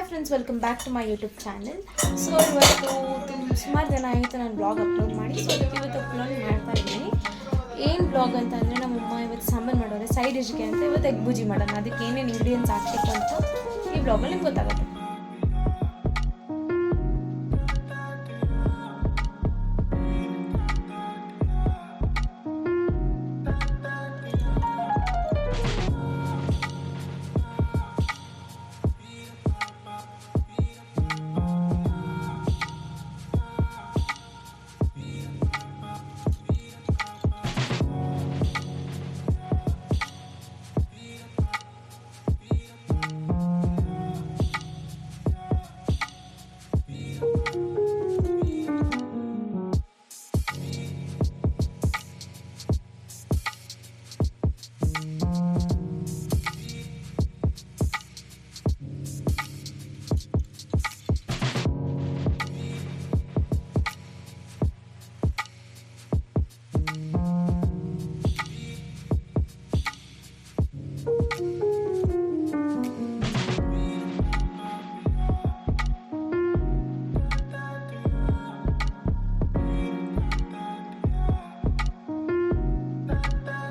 Friends, welcome back to my YouTube channel. So ಇವತ್ತು ಸುಮಾರು ದಿನ ಆಯಿತು ನಾನು ಬ್ಲಾಗ್ ಅಪ್ಲೋಡ್ ಮಾಡಿ. ಸೊ ಇವತ್ತು ಅಪ್ಲೋಡ್ ಮಾಡ್ತಾ ಇದ್ದೀನಿ. ಏನು ಬ್ಲಾಗ್ ಅಂತ ಅಂದರೆ, ನಮ್ಮಮ್ಮ ಇವತ್ತು ಸಾಂಬಾರು ಮಾಡೋರೆ ಸೈಡ್ ಡಿಶ್ಗೆ ಅಂತ. ಇವತ್ತು ಎಗ್ ಬುಜಿ ಮಾಡೋಣ. ಅದಕ್ಕೆ ಏನೇನು ಇಂಗ್ರೀಡಿಯೆಂಟ್ಸ್ ಹಾಕಬೇಕು ಅಂತ ಈ ಬ್ಲಾಗಲ್ಲಿ ನಿಮ್ಗೆ ಗೊತ್ತಾಗುತ್ತೆ.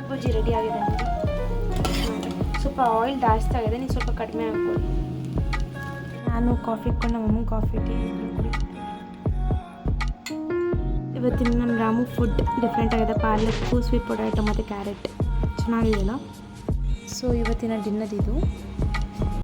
ಬುಜ್ಜಿ ರೆಡಿ ಆಗಿದೆ ನೋಡಿ. ಸ್ವಲ್ಪ ಆಯಿಲ್ ಜಾಸ್ತಿ ಆಗಿದೆ, ನೀವು ಸ್ವಲ್ಪ ಕಡಿಮೆ ಹಾಕ್ಬೋದು. ನಾನು ಕಾಫಿ ಇಟ್ಕೊಂಡು ನಮ್ಮಮ್ಮ ಕಾಫಿ ಟೀ ಕುಡಿ. ಇವತ್ತಿನ ನಮ್ಮ ರಾಮು ಫುಡ್ ಡಿಫ್ರೆಂಟ್ ಆಗಿದೆ. ಪಾಲಕ್ಕು, ಸ್ವೀಟ್ ಪೊಟ್ಯಾಟೊ ಮತ್ತು ಕ್ಯಾರೆಟ್ ಚೆನ್ನಾಗಿದೆಯಲ್ಲ. ಸೊ ಇವತ್ತಿನ ಡಿನ್ನರ್ ಇದು.